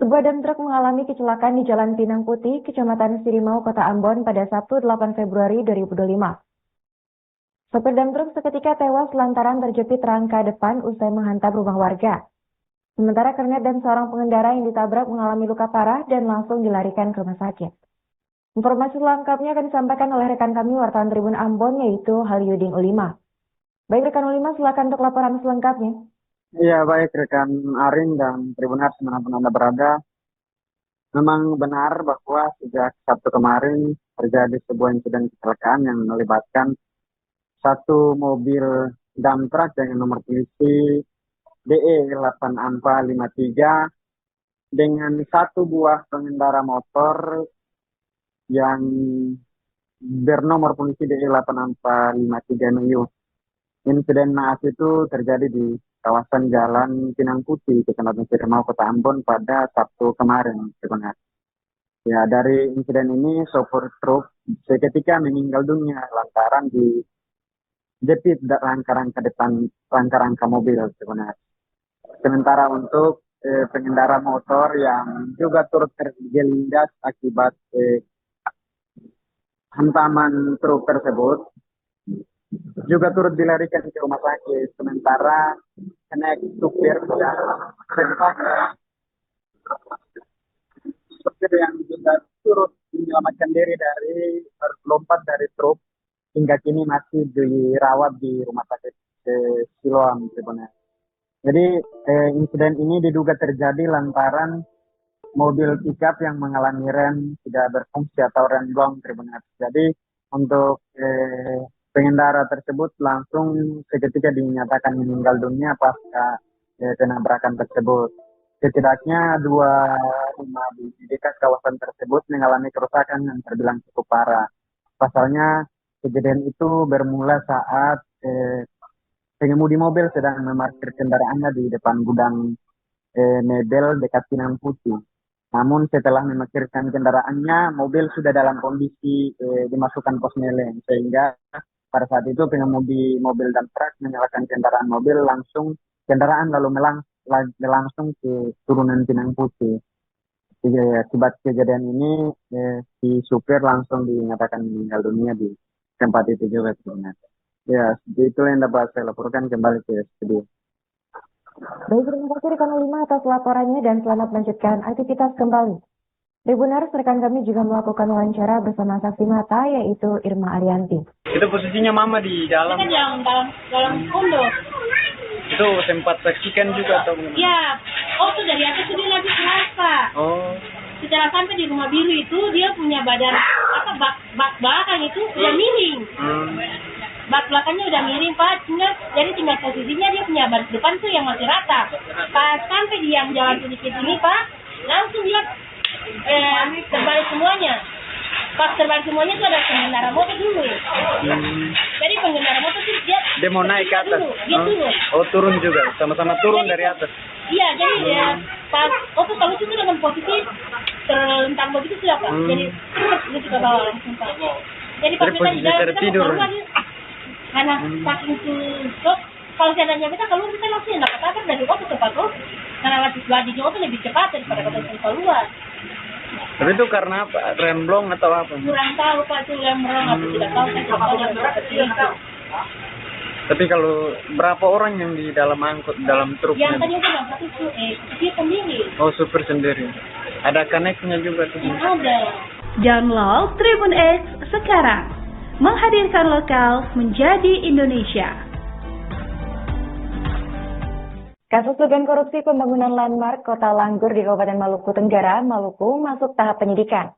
Sebuah dam truk mengalami kecelakaan di Jalan Pinang Putih, Kecamatan Sirimau, Kota Ambon pada Sabtu 8 Februari 2025. Sopir dam truk seketika tewas lantaran terjepit rangka depan usai menghantam rumah warga. Sementara kernet dan seorang pengendara yang ditabrak mengalami luka parah dan langsung dilarikan ke rumah sakit. Informasi lengkapnya akan disampaikan oleh rekan kami wartawan Tribun Ambon, yaitu Halyudin Ulima. Baik rekan Ulima, silakan untuk laporan selengkapnya. Iya, baik rekan Arin dan Tribuners dimanapun Anda berada. Memang benar bahwa sejak Sabtu kemarin terjadi sebuah insiden kecelakaan yang melibatkan satu mobil dump truck dengan nomor polisi DE8ANPA53 dengan satu buah pengendara motor yang bernomor polisi DE8ANPA53 NU. Insiden naas itu terjadi di kawasan Jalan Pinang Putih, Kecamatan Sirimau, Kota Ambon pada Sabtu kemarin sebenarnya. Ya, dari insiden ini sopir truk seketika meninggal dunia lantaran dijepit rangka-rangka depan rangka-rangka mobil sebenarnya. Sementara untuk pengendara motor yang juga turut terjelindas akibat hantaman truk tersebut juga turut dilarikan ke rumah sakit. Sementara naik supir yang juga turut menyelamatkan diri dari terlompat dari truk hingga kini masih dirawat di rumah sakit Siloam sebenarnya. Jadi insiden ini diduga terjadi lantaran mobil pickup yang mengalami rem tidak berfungsi atau rem blong sebenarnya. Jadi untuk pengendara tersebut langsung seketika dinyatakan meninggal dunia pasca penabrakan tersebut. Setidaknya 2 rumah di dekat kawasan tersebut mengalami kerusakan yang terbilang cukup parah. Pasalnya kejadian itu bermula saat pengemudi mobil sedang memarkir kendaraannya di depan gudang mebel dekat Pinang Putih. Namun setelah memarkirkan kendaraannya, mobil sudah dalam kondisi dimasukkan pos meleng, sehingga pada saat itu pengemudi mobil dan truk menyalakan kendaraan mobil kendaraan lalu langsung ke turunan Pinang Putih. Akibat kejadian ini si supir langsung dinyatakan meninggal dunia di tempat itu juga sebenarnya. Ya, itu yang dapat saya laporkan kembali ke studio. Baik, terima kasih rekan Ulima atas laporannya dan selamat melanjutkan aktivitas kembali. Tribuners, rekan kami juga melakukan wawancara bersama saksi mata yaitu Irma Arianti. Itu posisinya Mama di dalam. Kan yang dalam kondo. Itu sempat saksikan juga atau? Iya. Oh, tuh dari atas itu lagi kelas. Pak. Oh. Setelah sampai di rumah biru itu dia punya badan bak belakang itu udah miring. Bak belakangnya udah miring Pak, jadi tinggal posisinya dia punya badan depan tuh yang masih rata. Pas sampai di yang jalan sedikit ini Pak, langsung dia terbalik semuanya. Pas terbalik semuanya itu ada pengendara motor dulu. Jadi pengendara motor itu dia mau naik ke atas. Dia turun. Oh, turun juga, sama-sama turun dari atas. Iya, jadi pas kalau itu dengan posisi terlentang begitu sudah Pak. Jadi dia ke bawah langsung Pak. Jadi pas kita di dalam kita keluar karena saking susut, kalau seandainya kita keluar kita langsung dapat apa dari cepat loh. Karena ladinya itu lebih cepat daripada kita keluar. Tapi itu karena apa? Remblong atau apa? Kurang tahu Pak, itu remblong atau tidak tahu. Tapi kalau berapa orang yang di dalam dalam truknya? Yang tadi itu satu dia sendiri. Oh, super sendiri. Ada connect-nya juga tuh. Ada. Download Tribun X sekarang. Menghadirkan lokal menjadi Indonesia. Kasus dugaan korupsi pembangunan landmark Kota Langgur di Kabupaten Maluku Tenggara, Maluku, masuk tahap penyidikan.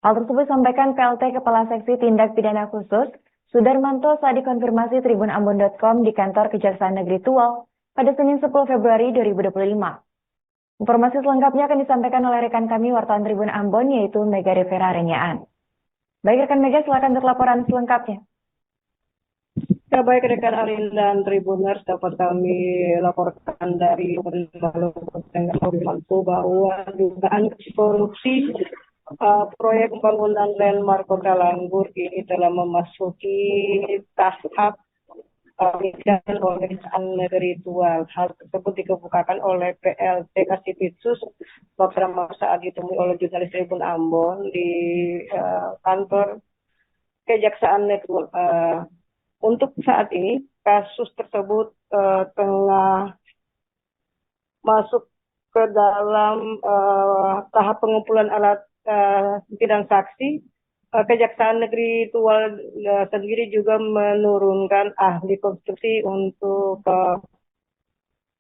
Hal tersebut disampaikan PLT Kepala Seksi Tindak Pidana Khusus, Sudarmanto saat dikonfirmasi tribunambon.com di kantor Kejaksaan Negeri Tual pada Senin 10 Februari 2025. Informasi selengkapnya akan disampaikan oleh rekan kami wartawan Tribun Ambon yaitu Mega Rivera Renyaan. Baik rekan Mega, silakan untuk laporan selengkapnya. Ya, baik rekan Arin dan Tribuners, dapat kami laporkan dari Maluku Tenggara bahwa dugaan korupsi proyek pembangunan landmark Kota Langgur ini telah memasuki tahap penyidikan oleh Kejaksaan Negeri Tual. Hal tersebut dikemukakan oleh PLT Kasipitsus beberapa saat ditemui oleh jurnalis Tribun Ambon di kantor Kejaksaan Negeri Tual. Untuk saat ini, kasus tersebut tengah masuk ke dalam tahap pengumpulan alat bukti dan saksi. Kejaksaan Negeri Tual sendiri juga menurunkan ahli konstruksi untuk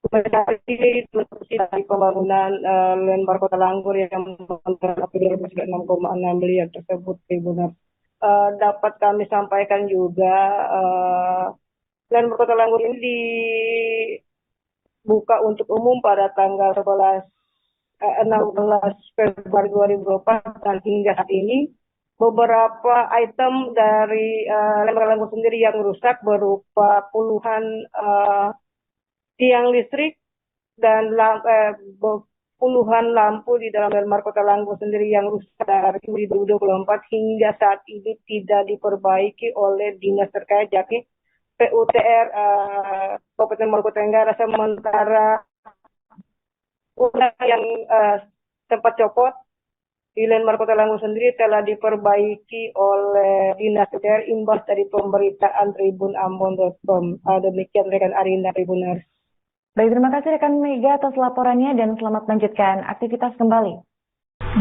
mencari konstruksi dari pembangunan landmark Kota Langgur yang menggunakan APBD 6,6 miliar tersebut, Tribuners. Dapat kami sampaikan juga landmark Kota Langgur ini dibuka untuk umum pada tanggal 16 Februari 2024 dan hingga saat ini beberapa item dari landmark Langgur sendiri yang rusak berupa puluhan tiang listrik dan puluhan lampu di dalam landmark Kota Langgur sendiri yang rusak dari 2024 hingga saat ini tidak diperbaiki oleh dinas terkait, yakni PUTR Kabupaten Maluku Tenggara. Sementara yang tempat copot di landmark Kota Langgur sendiri telah diperbaiki oleh dinas PUTR imbas dari pemberitaan tribunambon.com. Demikian rekan Arinda Tribuners. Baik, terima kasih rekan Mega atas laporannya dan selamat melanjutkan aktivitas kembali.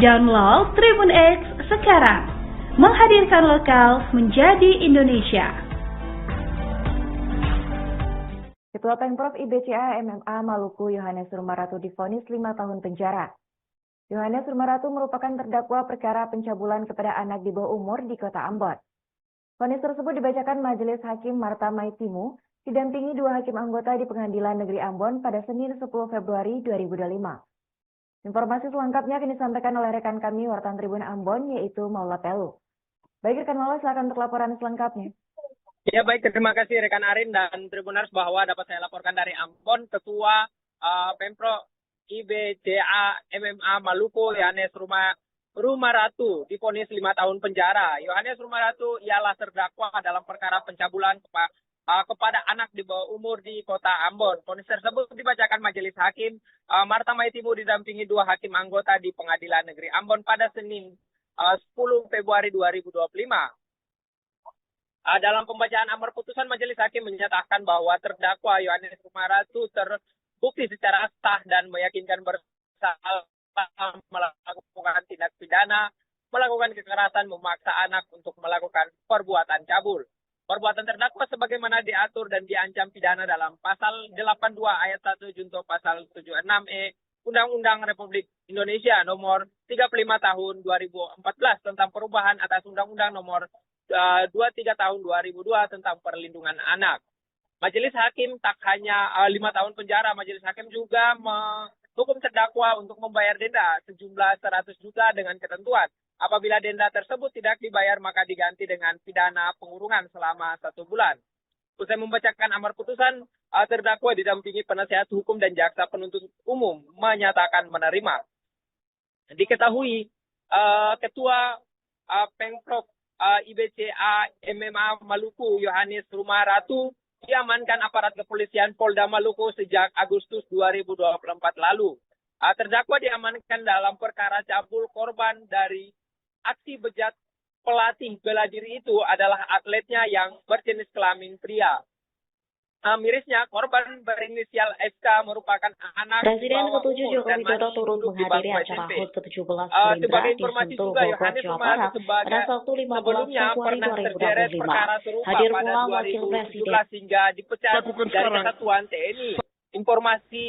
Download Tribun X sekarang. Menghadirkan lokal menjadi Indonesia. Ketua Pemprov IBCA MMA Maluku Yohanes Rumaratu divonis 5 tahun penjara. Yohanes Rumaratu merupakan terdakwa perkara pencabulan kepada anak di bawah umur di Kota Ambon. Vonis tersebut dibacakan Majelis Hakim Marta Maitimu didampingi 2 hakim anggota di Pengadilan Negeri Ambon pada Senin 10 Februari 2025. Informasi selengkapnya akan disampaikan oleh rekan kami wartawan Tribun Ambon yaitu Maula Pelu. Baik rekan Maula, silakan untuk laporan selengkapnya. Ya baik, terima kasih rekan Arin dan Tribuners bahwa dapat saya laporkan dari Ambon. Ketua Pemprov IBCA MMA Maluku Yohanes Rumaratu divonis 5 tahun penjara. Yohanes Rumaratu ialah terdakwa dalam perkara pencabulan kepada anak di bawah umur di Kota Ambon. Vonis tersebut dibacakan Majelis Hakim Marta Maitimu didampingi 2 hakim anggota di Pengadilan Negeri Ambon pada Senin 10 Februari 2025. Dalam pembacaan amar putusan, Majelis Hakim menyatakan bahwa terdakwa Yohanes Rumaratu terbukti secara sah dan meyakinkan bersalah melakukan tindak pidana, melakukan kekerasan, memaksa anak untuk melakukan perbuatan cabul. Perbuatan terdakwa sebagaimana diatur dan diancam pidana dalam pasal 82 ayat 1 junto pasal 76E Undang-Undang Republik Indonesia Nomor 35 Tahun 2014 tentang perubahan atas Undang-Undang Nomor 23 Tahun 2002 tentang perlindungan anak. Majelis Hakim tak hanya 5 tahun penjara, Majelis Hakim juga menghukum terdakwa untuk membayar denda sejumlah 100 juta dengan ketentuan. Apabila denda tersebut tidak dibayar, maka diganti dengan pidana pengurungan selama 1 bulan. Usai membacakan amar putusan, terdakwa didampingi penasihat hukum dan jaksa penuntut umum menyatakan menerima. Diketahui Ketua Pemprov IBCA MMA Maluku Yohanes Rumah Ratu diamankan aparat kepolisian Polda Maluku sejak Agustus 2024 lalu. Terdakwa diamankan dalam perkara cabul korban dari aksi bejat pelatih bela diri itu adalah atletnya yang berjenis kelamin pria. Mirisnya, korban berinisial SK merupakan anak Presiden bawah ke-7 umur Joko dan Widodo masih turut duduk di menghadiri bangku acara SMP. HUT ke-17 Sebagai Gerindra di informasi Sentul, juga, Bogor, Yohanes Jawa Rumah Barat sebagai pada Sabtu 15 sebelumnya Februari pernah terseret 2025. perkara serupa Hadir pada pula Wakil Presiden 2017 hingga dipecat dari kesatuan TNI. Informasi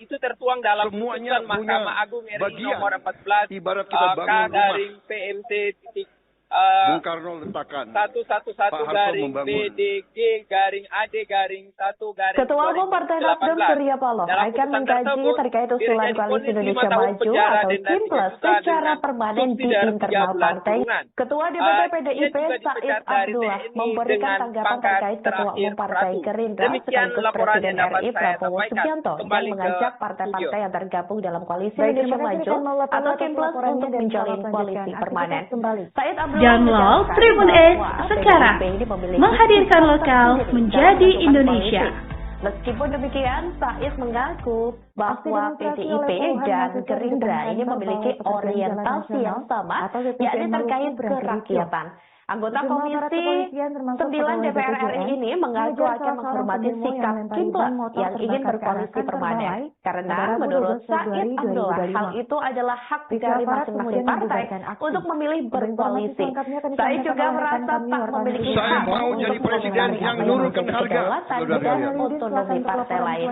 itu tertuang dalam Semuanya putusan Mahkamah Agung RI bagian. nomor 14 Ibarat kita K bangun rumah. garing PMT titik Bung Karno letakkan. 111 Pak Harto garing membangun. BDG garing AD garing 1 garing Ketua Umum Partai Nasdem 2018. Surya Paloh Dalam akan putusan mengkaji tersebut, terkait usulan dirinya Koalisi divonis 5 Indonesia tahun Maju penjara atau dan denda Simples 3 juta secara dengan permanen di subsidi 3 internal bulan partai. kurungan. Ketua DPP Dia PDIP juga Said dipecat dari Abdullah TNI memberikan dengan tanggapan pangkat terkait Ketua terakhir Umum Partai Ratu. Gerindra Demikian sekaligus laporan Presiden yang dapat RI saya Prabowo sampaikan. Subianto yang Kembali ke mengajak partai-partai studio. yang tergabung dalam Koalisi Baik, Indonesia terima kasih Maju rekan Maula atau atas Simples laporannya untuk dan menjalin selamat koalisi melanjutkan permanen. aktivitas kembali. Said Abdullah Download menegaskan Tribun X bahwa sekarang, PDIP ini memiliki menghadirkan sikap lokal tersendiri menjadi dalam menentukan Indonesia. koalisi. Meskipun demikian, Said mengaku bahwa demonstrasi PDIP oleh puluhan dan mahasiswa Gerindra di ini depan memiliki Kantor Bawah Pekerjaan orientasi Jalan yang sama, atau BPJM yakni terkait Maluku berakhir kerakyatan. Anggota Sejumlah aparat Komisi kepolisian termasuk 9 pegawai DPR RI BPJM ini mengaku mengejar akan salah seorang menghormati pendemo yang sikap melempari Simples ban motor yang ingin terbakar ke arah berkoalisi kantor permanen. balai Karena pada Rabu menurut 12 Said Februari Abdullah, 2025. hal itu adalah hak Pihak dari aparat masing-masing kemudian partai membubarkan aksi. untuk memilih Informasi berkoalisi. selengkapnya akan Said disampaikan juga oleh rekan merasa kami, tak wartawan memiliki Indonesia. Saya hak mau untuk jadi presiden mengomentari yang apa nurunkan menjadi harga. kedaulatan Saudara dan saya. otonomi partai lain.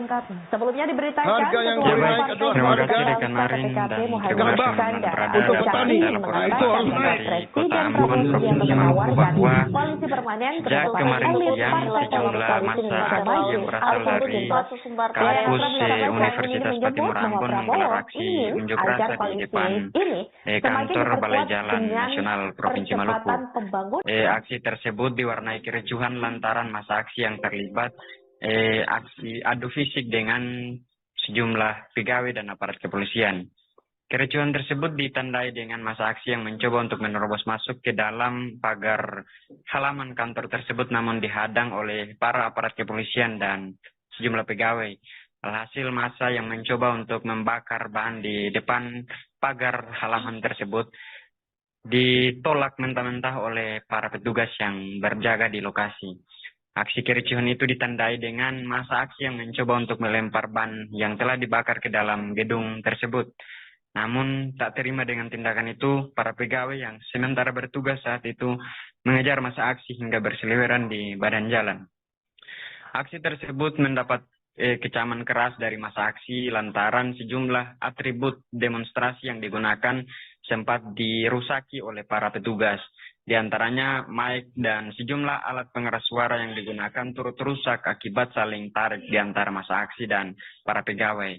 Sebelumnya diberitakan Harga yang Ketua dinaik Partai adalah Terima harga kasih rekan Marin PKB dan Muhammad terima kasih Iskandar Berada untuk petani. Cakri atas laporan Itu harus langsung naik. dari Kota Presiden Ambon, Prabowo Provinsi Subianto Maluku menawarkan bahwa koalisi permanen sejak kepada kemarin elit siang partai sejumlah koalisi massa Indonesia aksi Maju yang berasal atau dari Simples kampus Universitas Universitas Patimura Ambon menggelar aksi unjuk rasa di depan kantor Balai Jalan Nasional Provinsi Maluku. Aksi tersebut diwarnai kericuhan lantaran masa aksi yang terlibat aksi adu fisik dengan sejumlah pegawai dan aparat kepolisian. Kericuhan tersebut ditandai dengan masa aksi yang mencoba untuk menerobos masuk ke dalam pagar halaman kantor tersebut namun dihadang oleh para aparat kepolisian dan sejumlah pegawai. Alhasil massa yang mencoba untuk membakar bahan di depan pagar halaman tersebut ditolak mentah-mentah oleh para petugas yang berjaga di lokasi. Aksi kericuhan itu ditandai dengan massa aksi yang mencoba untuk melempar ban yang telah dibakar ke dalam gedung tersebut. Namun tak terima dengan tindakan itu, para pegawai yang sementara bertugas saat itu mengejar massa aksi hingga berseliweran di badan jalan. Aksi tersebut mendapat kecaman keras dari massa aksi lantaran sejumlah atribut demonstrasi yang digunakan sempat dirusaki oleh para petugas. Di antaranya mic dan sejumlah alat pengeras suara yang digunakan turut rusak akibat saling tarik di antara massa aksi dan para pegawai.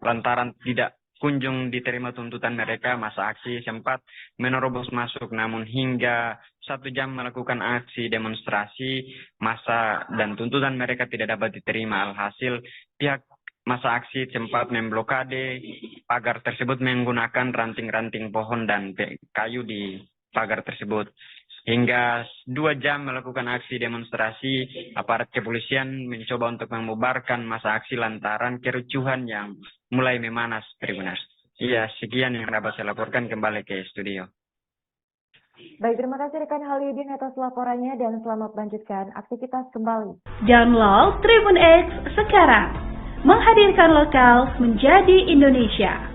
Lantaran tidak kunjung diterima tuntutan mereka, massa aksi sempat menerobos masuk, namun hingga 1 jam melakukan aksi demonstrasi, massa dan tuntutan mereka tidak dapat diterima. Alhasil pihak massa aksi sempat memblokade pagar tersebut menggunakan ranting-ranting pohon dan kayu di pagar tersebut. Hingga 2 jam melakukan aksi demonstrasi, aparat kepolisian mencoba untuk membubarkan massa aksi lantaran kericuhan yang mulai memanas, Tribuners. Iya, sekian yang dapat saya laporkan, kembali ke studio. Baik, terima kasih rekan Halidin atas laporannya dan selamat melanjutkan aktivitas kembali. Download Tribun X sekarang, menghadirkan lokal menjadi Indonesia.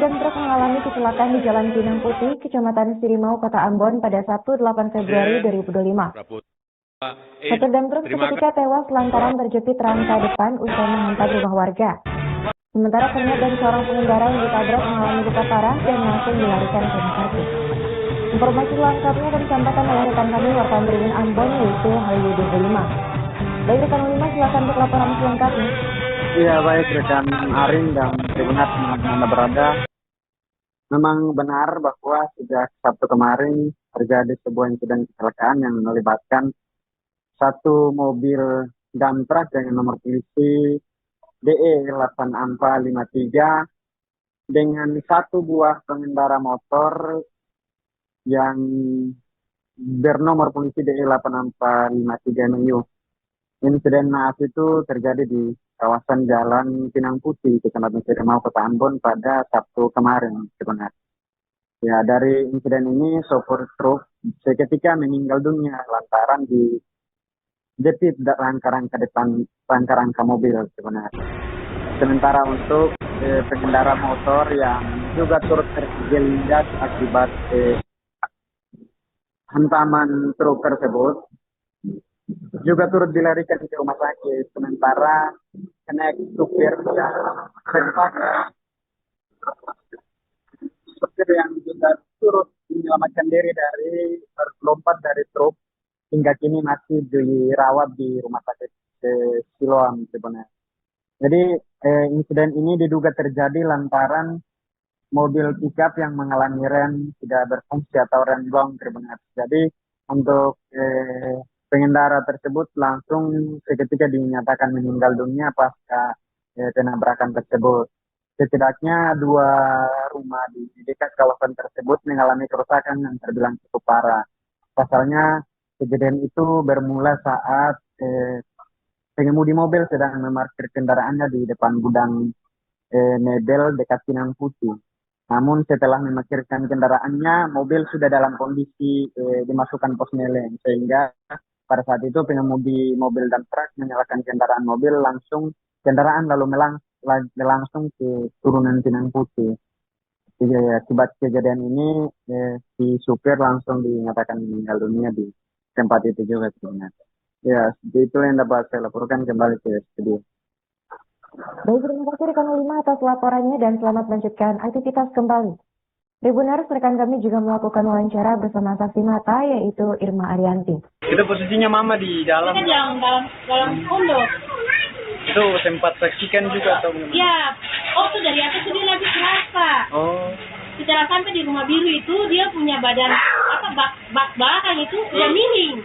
dan truk mengalami kecelakaan di Jalan Pinang Putih, Kecamatan Sirimau, Kota Ambon pada Sabtu 8 Februari 2025. Sopir dan truk seketika tewas lantaran terjepit rangka depan usai menghantam rumah warga. Sementara kernet dan seorang pengendara yang ditabrak mengalami luka parah dan langsung dilarikan ke rumah sakit. Informasi lengkapnya akan disampaikan oleh rekan kami wartawan Tribun Ambon yaitu Halidin Ulima. Baik rekan Ulima, silakan untuk laporan selengkapnya. Iya baik rekan Arin dan Tribuners mana berada. Memang benar bahwa sejak Sabtu kemarin terjadi sebuah insiden kecelakaan yang melibatkan satu mobil dump truck dengan nomor polisi DE8453 dengan satu buah pengendara motor yang bernomor polisi DE8453 NU. Insiden naas itu terjadi di kawasan Jalan Pinang Putih, Kecamatan Sirimau, Kota Ambon pada Sabtu kemarin sebenarnya. Ya, dari insiden ini sopir truk seketika meninggal dunia lantaran dijepit rangka-rangka depan rangka-rangka mobil sebenarnya. Sementara untuk pengendara motor yang juga turut terjelindas akibat hantaman truk tersebut juga turut dilarikan ke rumah sakit. Sementara kenek supir yang juga turut menyelamatkan diri dari terlompat dari truk hingga kini masih dirawat di rumah sakit Siloam sebenarnya. Jadi insiden ini diduga terjadi lantaran mobil pickup yang mengalami rem tidak berfungsi atau remblong sebenarnya. Jadi untuk pengendara tersebut langsung seketika dinyatakan meninggal dunia pasca penabrakan tersebut. Setidaknya 2 rumah di dekat kawasan tersebut mengalami kerusakan yang terbilang cukup parah. Pasalnya kejadian itu bermula saat pengemudi mobil sedang memarkir kendaraannya di depan gudang mebel dekat Pinang Putih. Namun setelah memarkirkan kendaraannya, mobil sudah dalam kondisi dimasukkan pos meleng sehingga pada saat itu pengemudi mobil dan truk menyalakan kendaraan lalu langsung ke turunan Pinang Putih. Jadi, akibat kejadian ini si supir langsung dinyatakan meninggal dunia di tempat itu juga sebenarnya. Ya, itu yang dapat saya laporkan kembali ke studio. Baik, terima kasih rekan Ulima atas laporannya dan selamat melanjutkan aktivitas kembali. Tribuners, rekan kami juga melakukan wawancara bersama saksi mata yaitu Irma Arianti. Itu posisinya Mama di dalam. Kan dalam pondok. Itu sempat saksikan juga atau gimana? Ya, waktu dari atas itu dia lagi kerasa. Oh. Setelah sampai di rumah biru itu dia punya badan bak belakang itu udah miring.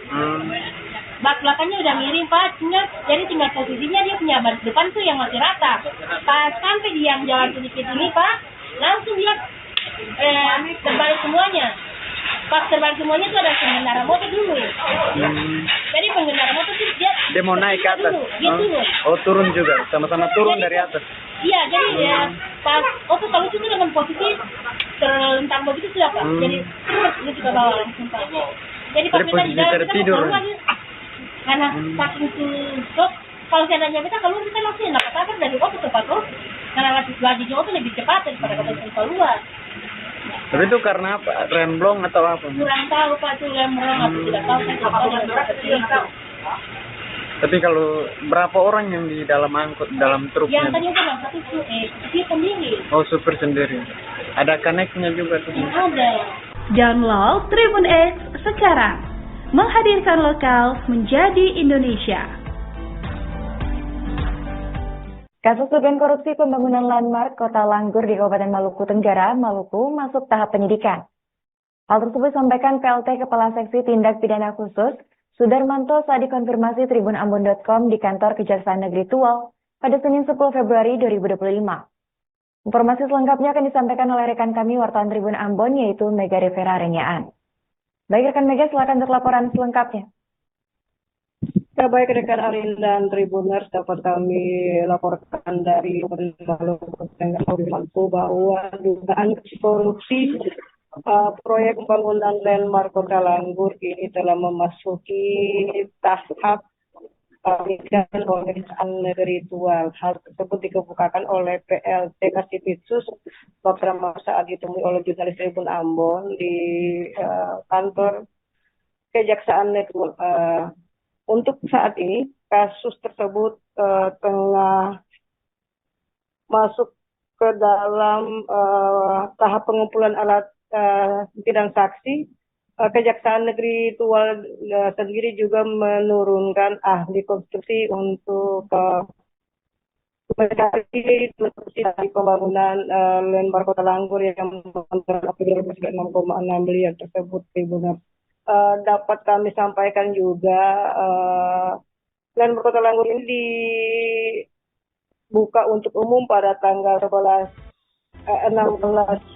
Bak belakangnya udah miring Pak, jadi tinggal posisinya dia punya badan depan tuh yang masih rata. Pas sampai di yang jalan sedikit ini Pak, langsung dia terbalik semuanya. Pas terbalik semuanya itu ada pengendara motor dulu. Jadi pengendara motor itu dia mau naik ke atas. Dia turun. Oh, turun juga. Sama-sama turun jadi, dari atas. Iya, jadi pas kalau itu dengan posisi terlentang begitu sudah Pak. Jadi dia juga bawa langsung Pak. Jadi pas posisi tertidur. Karena saking tutup, kalau seandainya kita keluar kita langsung dapat kabar dari waktu tempat karena lagi jauh itu lebih cepat daripada kita keluar. Tapi itu karena apa? Remblong atau apa? Kurang tahu Pak, itu remblong atau tidak tahu. Tapi kalau berapa orang yang di dalam dalam truknya? Yang tadi itu satu dia sendiri. Oh, supir sendiri. Ada koneknya juga tuh. Ada. Download Tribun X sekarang. Menghadirkan lokal menjadi Indonesia. Kasus dugaan korupsi pembangunan landmark Kota Langgur di Kabupaten Maluku Tenggara, Maluku, masuk tahap penyidikan. Hal tersebut disampaikan PLT Kepala Seksi Tindak Pidana Khusus, Sudarmanto saat dikonfirmasi tribunambon.com di kantor Kejaksaan Negeri Tual pada Senin 10 Februari 2025. Informasi selengkapnya akan disampaikan oleh rekan kami wartawan Tribun Ambon yaitu Mega Revera Renyaan. Baik rekan Mega, silakan untuk laporan selengkapnya. Ya, baik rekan Arin dan Tribuners, dapat kami laporkan dari Maluku Tenggara bahwa dugaan korupsi proyek pembangunan landmark Kota Langgur ini telah memasuki tahap dan pemeriksaan negeri Tual. Hal tersebut dikemukakan oleh PLT Kasipitsus beberapa masa saat ditemui oleh jurnalis Tribun Ambon di kantor Kejaksaan Negeri. Untuk saat ini kasus tersebut tengah masuk ke dalam tahap pengumpulan alat bukti dan saksi. Kejaksaan Negeri Tual sendiri juga menurunkan ahli konstruksi untuk mencari konstruksi dari pembangunan landmark Kota Langgur yang mencapai April 6,6 miliar tersebut. Dapat kami sampaikan juga landmark Kota Langgur ini dibuka untuk umum pada tanggal 16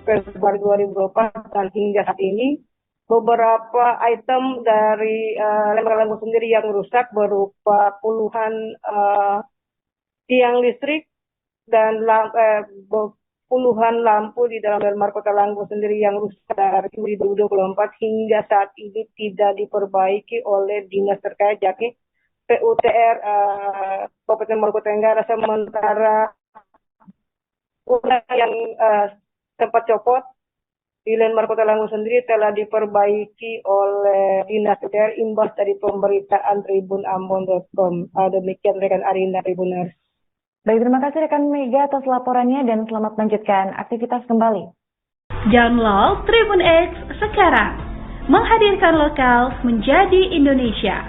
Februari 2024 dan hingga saat ini beberapa item dari landmark Langgur sendiri yang rusak berupa puluhan tiang listrik dan puluhan lampu di dalam landmark Kota Langgur sendiri yang rusak dari 2024 hingga saat ini tidak diperbaiki oleh dinas terkait, yakni PUTR Kabupaten Maluku Tenggara. Sementara yang sempat copot di landmark Kota Langgur sendiri telah diperbaiki oleh dinas PUTR imbas dari pemberitaan tribunambon.com. Demikian rekan Arinda Tribuners. Baik, terima kasih rekan Mega atas laporannya dan selamat melanjutkan aktivitas kembali. Download Tribun X sekarang, menghadirkan lokal menjadi Indonesia.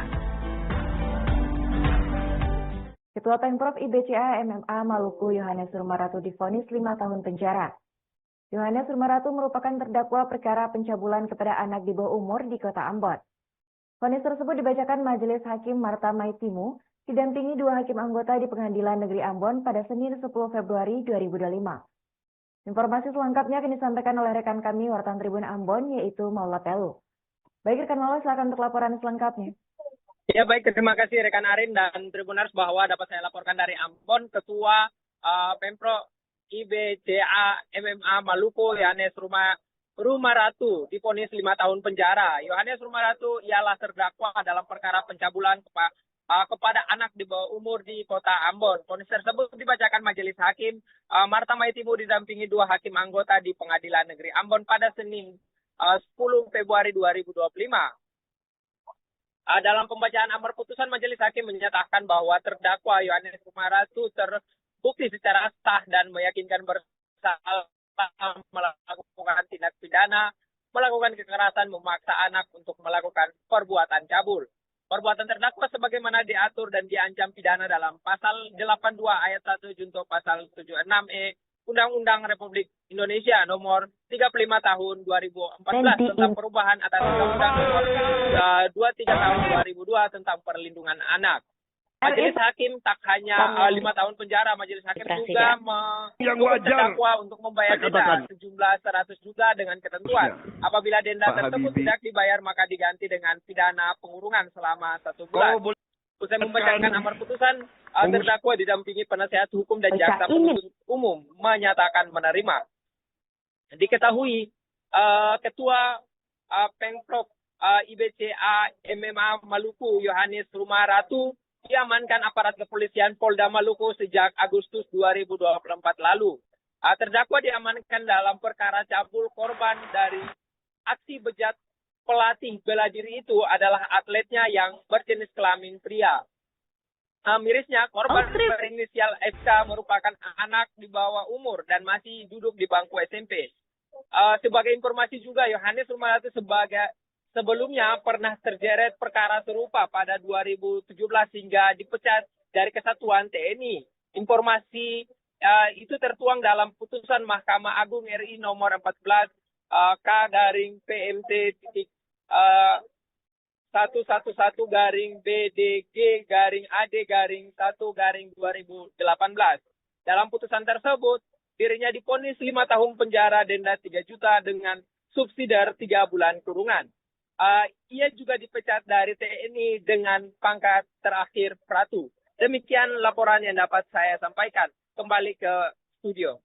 Ketua Pemprov IBCA MMA Maluku Yohanes Rumaratu divonis 5 tahun penjara. Yohanes Rumaratu merupakan terdakwa perkara pencabulan kepada anak di bawah umur di Kota Ambon. Vonis tersebut dibacakan Majelis Hakim Marta Maitimu didampingi 2 hakim anggota di Pengadilan Negeri Ambon pada Senin 10 Februari 2025. Informasi selengkapnya akan disampaikan oleh rekan kami wartawan Tribun Ambon yaitu Maula Pelu. Baik rekan Maula, silakan untuk laporan selengkapnya. Ya baik, terima kasih rekan Arin dan Tribuners bahwa dapat saya laporkan dari Ambon. Ketua Pemprov IBCA MMA Maluku Yohanes Rumaratu divonis 5 tahun penjara. Yohanes Rumaratu ialah terdakwa dalam perkara pencabulan kepada anak di bawah umur di Kota Ambon. Vonis tersebut dibacakan Majelis Hakim Marta Maitimu didampingi 2 hakim anggota di Pengadilan Negeri Ambon pada Senin 10 Februari 2025. Dalam pembacaan amar putusan, Majelis Hakim menyatakan bahwa terdakwa Yohanes Rumaratu terbukti secara sah dan meyakinkan bersalah melakukan tindak pidana, melakukan kekerasan, memaksa anak untuk melakukan perbuatan cabul. Perbuatan terdakwa sebagaimana diatur dan diancam pidana dalam Pasal 82 Ayat 1 junto Pasal 76E Undang-Undang Republik Indonesia Nomor 35 Tahun 2014 tentang perubahan atas Undang-Undang Nomor 23 Tahun 2002 tentang perlindungan anak. Majelis Hakim tak hanya 5 tahun penjara, Majelis Hakim juga menyuruh terdakwa untuk membayar denda sejumlah 100 juta dengan ketentuan. Apabila denda tersebut tidak dibayar, maka diganti dengan pidana pengurungan selama 1 bulan. Usai membacakan amar putusan, terdakwa didampingi penasehat hukum dan jaksa penuntut umum menyatakan menerima. Diketahui Ketua Pemprov IBCA MMA Maluku Yohanes Rumaratu diamankan aparat kepolisian Polda Maluku sejak Agustus 2024 lalu. Terdakwa diamankan dalam perkara cabul korban dari aksi bejat pelatih bela diri itu adalah atletnya yang berjenis kelamin pria. Mirisnya, korban berinisial FK merupakan anak di bawah umur dan masih duduk di bangku SMP. Sebagai informasi juga, Yohanes Rumaratu sebelumnya pernah terjerat perkara serupa pada 2017 hingga dipecat dari Kesatuan TNI. Informasi itu tertuang dalam putusan Mahkamah Agung RI nomor 14 K/PMT 111-BDG-AD-1-2018. Dalam putusan tersebut, dirinya divonis 5 tahun penjara, denda 3 juta dengan subsidiar 3 bulan kurungan. Ia juga dipecat dari TNI dengan pangkat terakhir Pratu. Demikian laporan yang dapat saya sampaikan. Kembali ke studio.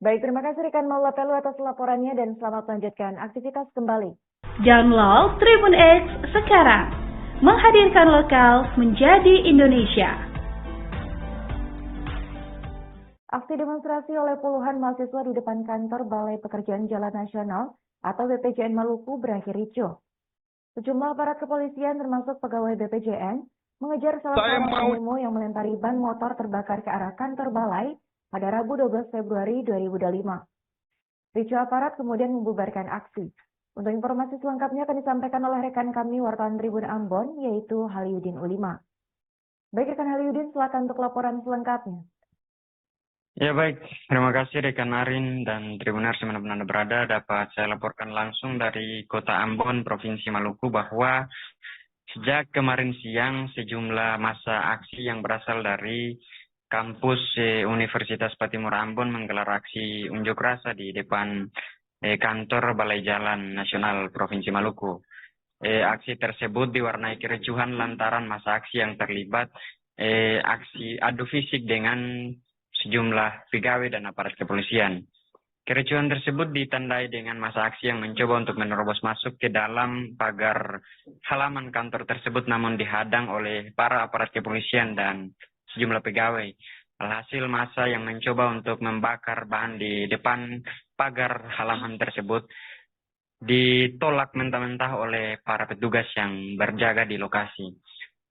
Baik, terima kasih rekan Maula Pelu atas laporannya dan selamat melanjutkan aktivitas kembali. Download Tribun X sekarang, menghadirkan lokal menjadi Indonesia. Aksi demonstrasi oleh puluhan mahasiswa di depan kantor Balai Pekerjaan Jalan Nasional atau BPJN Maluku berakhir ricuh. Sejumlah aparat kepolisian termasuk pegawai BPJN mengejar salah seorang demo yang melempari ban motor terbakar ke arah kantor Balai pada Rabu 12 Februari 2025. Ricuh aparat kemudian membubarkan aksi. Untuk informasi selengkapnya akan disampaikan oleh rekan kami wartawan Tribun Ambon, yaitu Haliudin Ulima. Baik rekan Haliudin, silakan untuk laporan selengkapnya. Ya baik, terima kasih rekan Arin dan Tribuners dimanapun Anda berada. Dapat saya laporkan langsung dari Kota Ambon, Provinsi Maluku bahwa sejak kemarin siang sejumlah massa aksi yang berasal dari kampus Universitas Patimura Ambon menggelar aksi unjuk rasa di depan kantor Balai Jalan Nasional Provinsi Maluku. Aksi tersebut diwarnai kericuhan lantaran massa aksi yang terlibat aksi adu fisik dengan sejumlah pegawai dan aparat kepolisian. Kericuhan tersebut ditandai dengan massa aksi yang mencoba untuk menerobos masuk ke dalam pagar halaman kantor tersebut namun dihadang oleh para aparat kepolisian dan sejumlah pegawai. Alhasil massa yang mencoba untuk membakar bahan di depan pagar halaman tersebut ditolak mentah-mentah oleh para petugas yang berjaga di lokasi.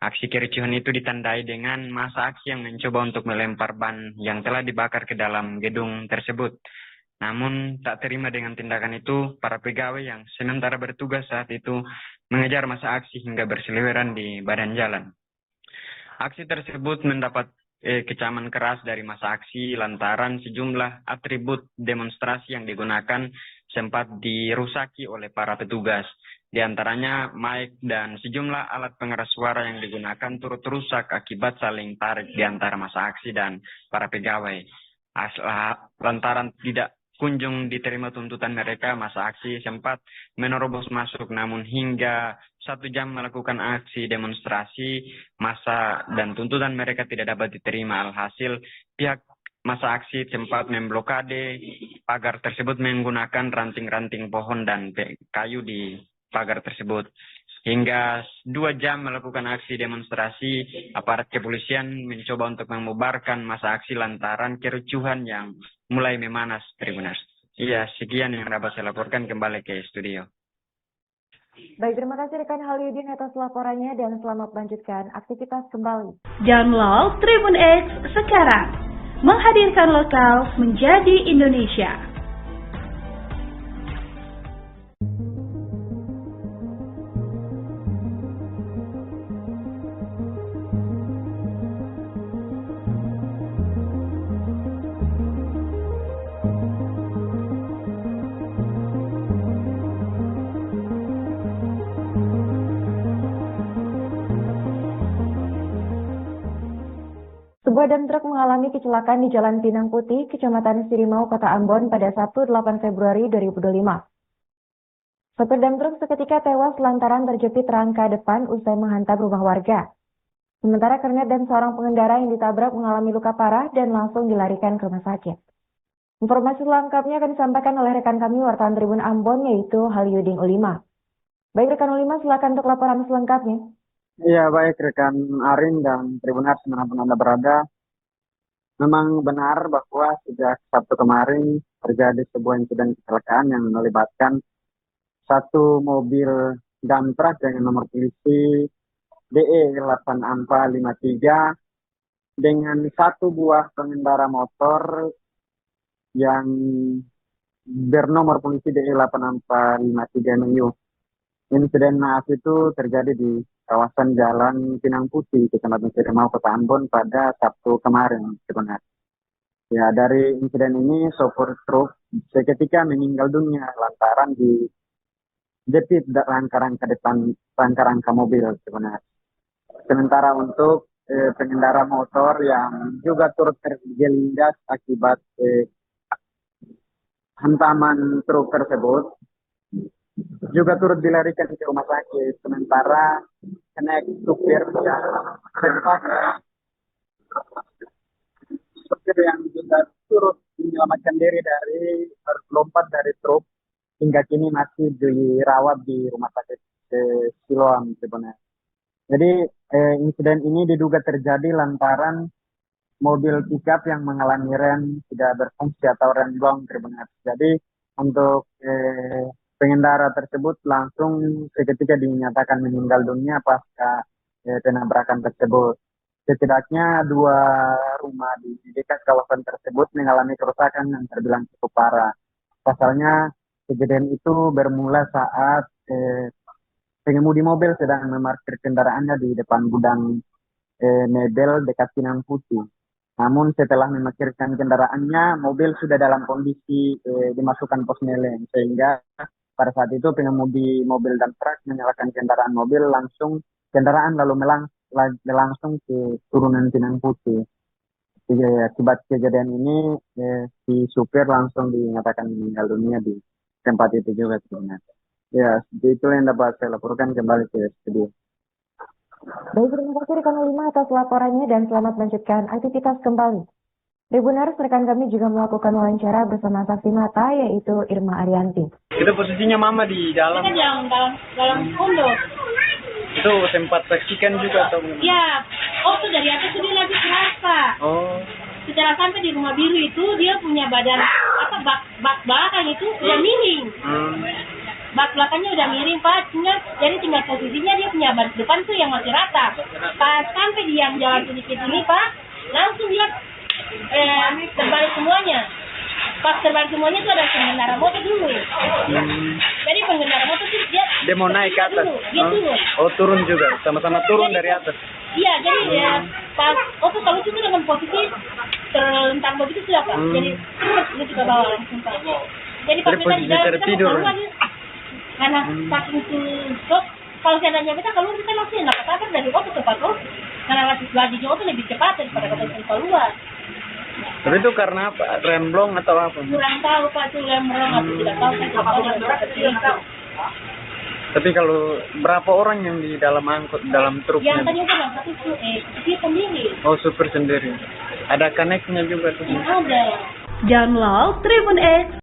Aksi kericuhan itu ditandai dengan massa aksi yang mencoba untuk melempar ban yang telah dibakar ke dalam gedung tersebut. Namun tak terima dengan tindakan itu, para pegawai yang sementara bertugas saat itu mengejar massa aksi hingga berseliweran di badan jalan. Aksi tersebut mendapat kecaman keras dari massa aksi lantaran sejumlah atribut demonstrasi yang digunakan sempat dirusaki oleh para petugas. Di antaranya mic dan sejumlah alat pengeras suara yang digunakan turut rusak akibat saling tarik di antara massa aksi dan para pegawai. Lantaran tidak kunjung diterima tuntutan mereka, massa aksi sempat menerobos masuk, namun hingga 1 jam melakukan aksi demonstrasi, massa dan tuntutan mereka tidak dapat diterima. Alhasil pihak massa aksi sempat memblokade pagar tersebut menggunakan ranting-ranting pohon dan kayu di pagar tersebut. Hingga 2 jam melakukan aksi demonstrasi, aparat kepolisian mencoba untuk membubarkan massa aksi lantaran kericuhan yang mulai memanas, Tribuners. Iya, sekian yang dapat saya laporkan, kembali ke studio. Baik, terima kasih rekan Haliudin atas laporannya dan selamat melanjutkan aktivitas kembali. Download Tribun X sekarang, menghadirkan lokal menjadi Indonesia. Sebuah dam truk mengalami kecelakaan di Jalan Pinang Putih, Kecamatan Sirimau, Kota Ambon pada Sabtu 8 Februari 2025. Sopir dam truk seketika tewas lantaran terjepit rangka depan usai menghantam rumah warga. Sementara kernet dan seorang pengendara yang ditabrak mengalami luka parah dan langsung dilarikan ke rumah sakit. Informasi lengkapnya akan disampaikan oleh rekan kami wartawan Tribun Ambon, yaitu Haliudin Ulima. Baik rekan Ulima, silakan untuk laporan selengkapnya. Iya, baik rekan Arin dan Tribuners dimanapun Anda berada. Memang benar bahwa sejak Sabtu kemarin terjadi sebuah insiden kecelakaan yang melibatkan satu mobil dump truck dengan nomor polisi DE8453 dengan satu buah pengendara motor yang bernomor polisi DE8453 MU. Insiden naas itu terjadi di kawasan Jalan Pinang Putih, Kecamatan Sirimau, Kota Ambon pada Sabtu kemarin sebenarnya. Ya, dari insiden ini sopir truk seketika meninggal dunia lantaran dijepit rangka-rangka depan rangka-rangka mobil sebenarnya. Sementara untuk pengendara motor yang juga turut terjelindas akibat hantaman truk tersebut juga turut dilarikan ke rumah sakit. Sementara kenek supir yang juga turut menyelamatkan diri dari terlompat dari truk hingga kini masih dirawat di rumah sakit Siloam sebenarnya. Jadi insiden ini diduga terjadi lantaran mobil pickup yang mengalami rem tidak berfungsi atau rem blong Tribuners. Jadi untuk pengendara tersebut langsung seketika dinyatakan meninggal dunia pasca penabrakan tersebut. Setidaknya 2 rumah di dekat kawasan tersebut mengalami kerusakan yang terbilang cukup parah. Pasalnya kejadian itu bermula saat pengemudi mobil sedang memarkir kendaraannya di depan gudang mebel dekat Pinang Putih. Namun setelah memarkirkan kendaraannya, mobil sudah dalam kondisi dimasukkan pos meleng, sehingga pada saat itu pengemudi mobil dan truk menyalakan kendaraan lalu langsung ke turunan Pinang Putih. Akibat kejadian ini, si supir langsung dinyatakan meninggal dunia di tempat itu juga sebenarnya. Ya, itu yang dapat saya laporkan kembali ke studio. Baik, terima kasih rekan 5 atas laporannya dan selamat melanjutkan aktivitas kembali. Tribuners, rekan kami juga melakukan wawancara bersama saksi mata yaitu Irma Arianti. Itu posisinya Mama di dalam. Kita dalam pondok. Itu sempat saksikan juga atau gimana? Ya, tuh dari atas itu dia lagi kerasa. Oh. Secara sampai di rumah biru itu dia punya badan bak belakang itu udah miring. Bak belakangnya udah miring Pak, jadi tinggal posisinya dia punya ban depan tuh yang masih rata. Pas sampai di yang jalan sedikit ini Pak, langsung dia terbalik semuanya. Pas terbalik semuanya itu ada pengendara motor dulu. Jadi pengendara motor tuh dia mau naik ke atas. Dia turun. Oh, turun juga, sama-sama turun dari atas. Iya, jadi ya pas tuh kalau itu dengan posisi terlentang begitu sudah Pak. Jadi dia juga bawa langsung Pak. Jadi pas kita di dalam tertidur. Karena saking tuh kalau seandainya kita keluar kita langsung dapat kabar dari waktu cepat loh. Karena lajunya itu lebih cepat daripada kita keluar. Tapi itu karena apa? Remblong atau apa? Kurang tahu Pak itu remblong atau tidak tahu saya. Tapi kalau berapa orang yang di dalam dalam truknya? Yang tadi kan satu dia sendiri. Oh, supir sendiri. Ada koneknya juga tuh. Ada. Download Tribun X